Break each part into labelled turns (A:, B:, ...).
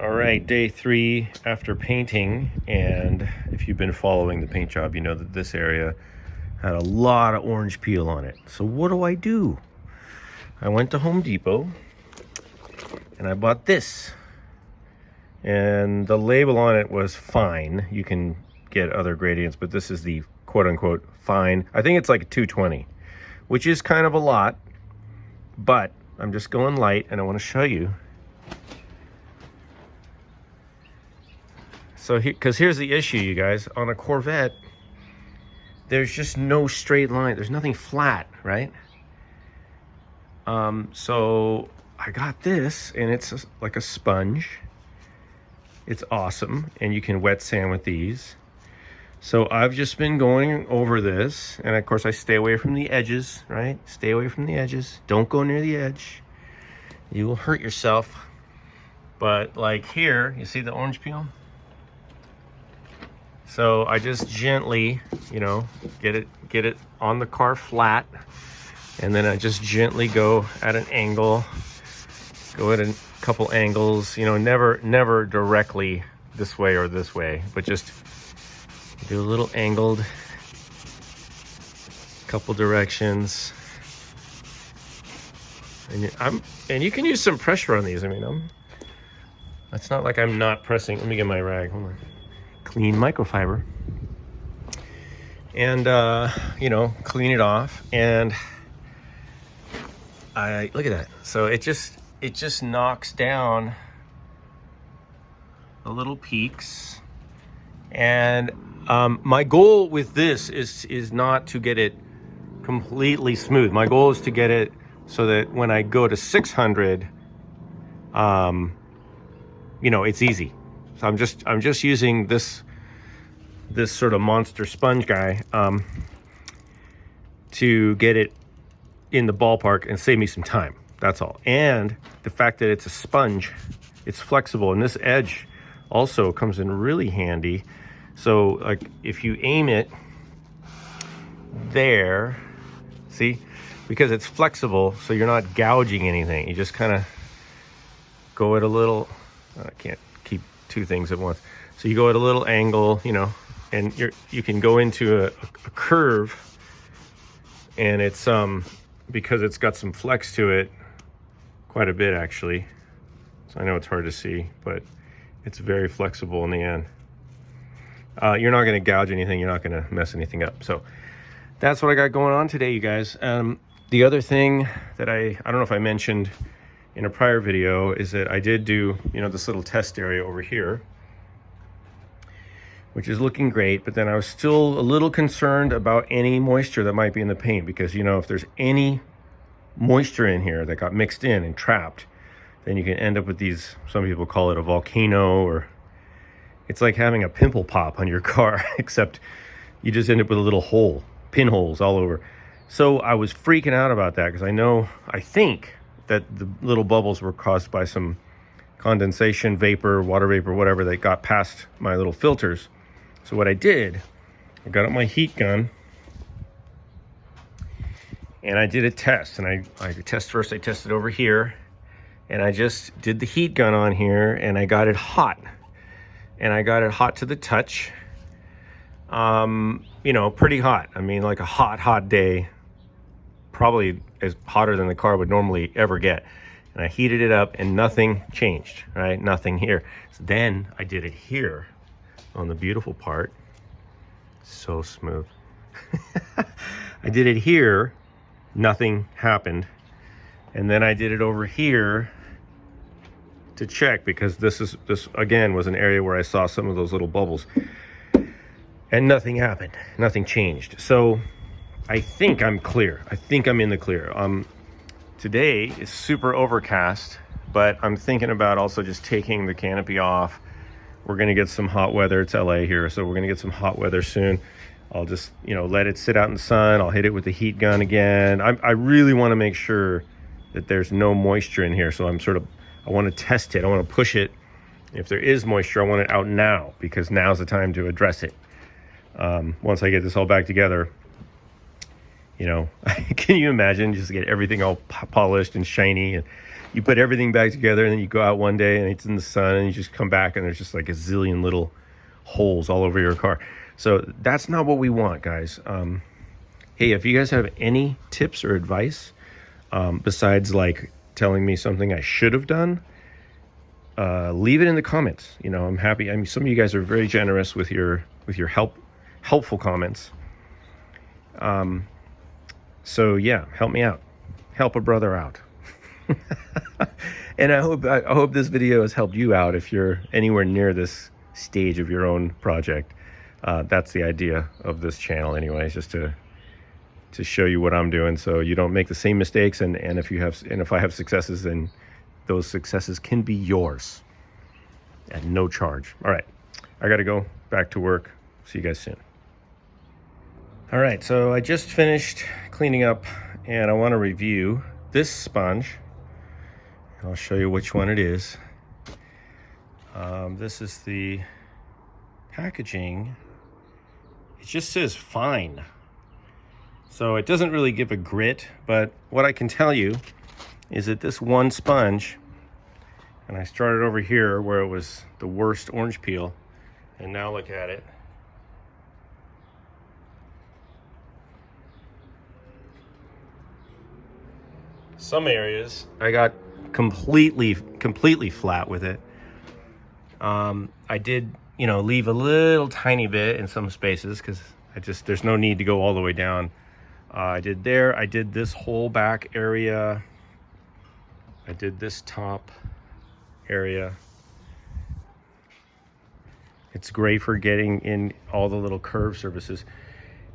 A: All right, day 3 after painting, and if you've been following the paint job, you know that this area had a lot of orange peel on it. So what do? I went to Home Depot and I bought this, and the label on it was fine. You can get other gradients, but this is the quote-unquote fine. I think it's like a 220, which is kind of a lot, but I'm just going light and I want to show you. So because here's the issue, you guys. On a Corvette, there's just no straight line. There's nothing flat, right? So I got this, and it's like a sponge. It's awesome, and you can wet sand with these. So I've just been going over this, and of course I stay away from the edges, right? Stay away from the edges. Don't go near the edge. You will hurt yourself. But like here, you see the orange peel? So I just gently, get it on the car flat, and then I just gently go at an angle, go at a couple angles, never directly this way or this way, but just do a little angled, couple directions. And you can use some pressure on these. It's not like I'm not pressing. Let me get my rag. Hold on. Clean microfiber, and clean it off, and I look at that. So it just knocks down the little peaks, and my goal with this is not to get it completely smooth. My goal is to get it so that when I go to 600, it's easy. So I'm just using this sort of monster sponge guy to get it in the ballpark and save me some time. That's all. And the fact that it's a sponge, it's flexible, and this edge also comes in really handy. So like if you aim it there, see, because it's flexible, so you're not gouging anything. You just kind of go at a little, I can't keep two things at once. So you go at a little angle, and you can go into a curve, and it's because it's got some flex to it, quite a bit actually. So I know it's hard to see, but it's very flexible in the end. You're not going to gouge anything. You're not going to mess anything up. So that's what I got going on today, you guys. The other thing that I don't know if I mentioned in a prior video is that I did do, this little test area over here, which is looking great, but then I was still a little concerned about any moisture that might be in the paint, because, if there's any moisture in here that got mixed in and trapped, then you can end up with these, some people call it a volcano, or it's like having a pimple pop on your car, except you just end up with a little hole, pinholes all over. So I was freaking out about that, because I think that the little bubbles were caused by some condensation, vapor, water vapor, whatever, that got past my little filters. So what I did, I got out my heat gun, and I did a test. And I tested over here, and I just did the heat gun on here, and I got it hot. And I got it hot to the touch, pretty hot. Like a hot day, probably as hotter than the car would normally ever get. And I heated it up, and nothing changed, right? Nothing here. So then I did it here on the beautiful part. So smooth. I did it here, nothing happened. And then I did it over here to check, because this again was an area where I saw some of those little bubbles, and nothing happened, nothing changed. So I think I'm clear. I think I'm in the clear. Today is super overcast, but I'm thinking about also just taking the canopy off. We're gonna get some hot weather. It's LA here, so we're gonna get some hot weather soon. I'll just, let it sit out in the sun. I'll hit it with the heat gun again. I really want to make sure that there's no moisture in here. So I want to test it. I want to push it. If there is moisture, I want it out now, because now's the time to address it. Once I get this all back together, can you imagine just get everything all polished and shiny, and you put everything back together and then you go out one day and it's in the sun and you just come back and there's just like a zillion little holes all over your car. So that's not what we want, guys. Hey, if you guys have any tips or advice, besides like telling me something I should have done, leave it in the comments. You know, I'm happy. I mean, some of you guys are very generous with your helpful comments. So yeah, help me out. Help a brother out. And I hope this video has helped you out if you're anywhere near this stage of your own project. That's the idea of this channel anyways, just to show you what I'm doing so you don't make the same mistakes, and if I have successes, then those successes can be yours at no charge. All right, I gotta go back to work. See you guys soon. All right, so I just finished cleaning up and I want to review this sponge. I'll show you which one it is. This is the packaging. It just says fine. So it doesn't really give a grit, but what I can tell you is that this one sponge, and I started over here where it was the worst orange peel, and now look at it. Some areas I got completely flat with it. I did, you know, leave a little tiny bit in some spaces because there's no need to go all the way down. I did there. I did this whole back area. I did this top area. It's great for getting in all the little curved surfaces.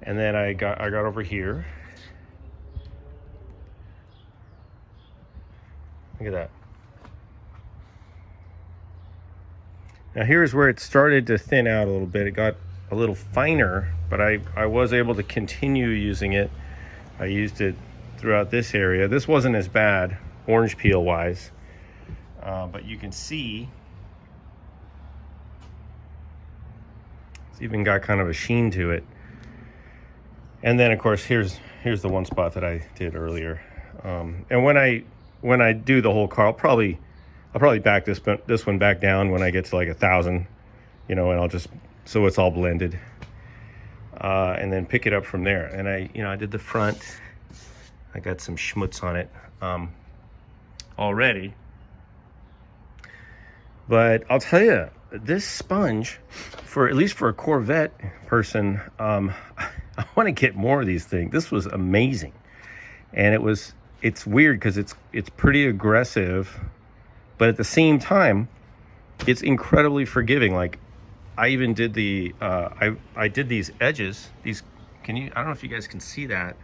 A: And then I got over here. Look at that. Now here's where it started to thin out a little bit. It got a little finer, but I was able to continue using it. I used it throughout this area. This wasn't as bad, orange peel wise, but you can see it's even got kind of a sheen to it. And then of course here's the one spot that I did earlier. And when I do the whole car, I'll probably back this one back down when I get to like 1,000, you know, and I'll just, so it's all blended, and then pick it up from there. And I did the front. I got some schmutz on it already, but I'll tell you, this sponge, at least for a Corvette person, I want to get more of these things. This was amazing, and it's weird because it's pretty aggressive, but at the same time, it's incredibly forgiving. Like I even did I did these edges. I don't know if you guys can see that,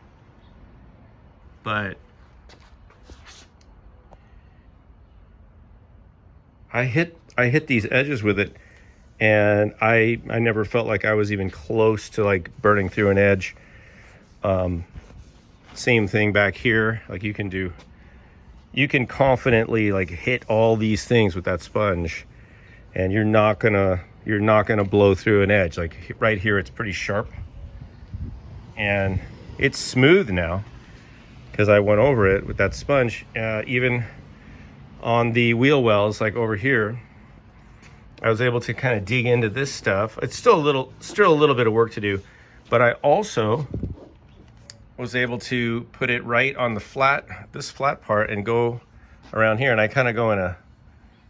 A: but I hit these edges with it, and I never felt like I was even close to like burning through an edge. Same thing back here. Like you can confidently like hit all these things with that sponge, and you're not gonna blow through an edge. Like right here, it's pretty sharp, and it's smooth now because I went over it with that sponge. Even on the wheel wells, like over here, I was able to kind of dig into this stuff. It's still a little bit of work to do, but I also was able to put it right on this flat part and go around here, and I kind of go in a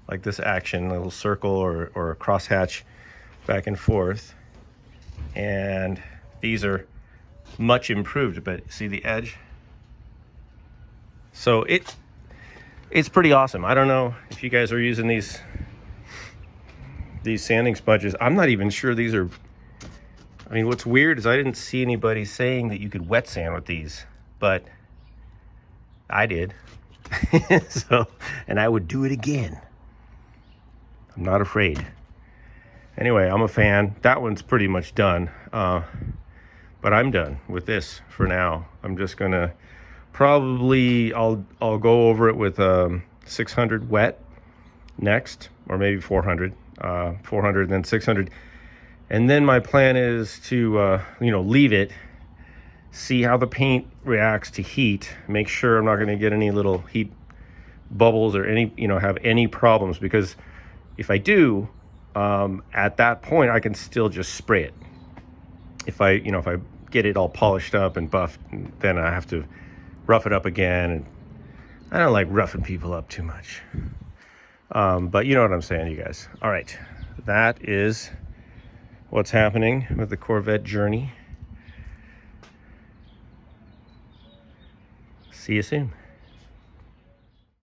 A: like this action, a little circle or a crosshatch back and forth, and these are much improved. But see the edge, so it's pretty awesome. I don't know if you guys are using these sanding sponges. I'm not even sure these are, I mean, what's weird is I didn't see anybody saying that you could wet sand with these, but I did. So, and I would do it again. I'm not afraid. Anyway, I'm a fan. That one's pretty much done. But I'm done with this for now. I'm just gonna probably, I'll go over it with 600 wet next, or maybe 400, 400 and then 600. And then my plan is to, leave it, see how the paint reacts to heat, make sure I'm not going to get any little heat bubbles or any, have any problems, because if I do, at that point I can still just spray it. If I get it all polished up and buffed, then I have to rough it up again, and I don't like roughing people up too much. But you know what I'm saying, you guys. All right, that is what's happening with the Corvette journey. See you soon.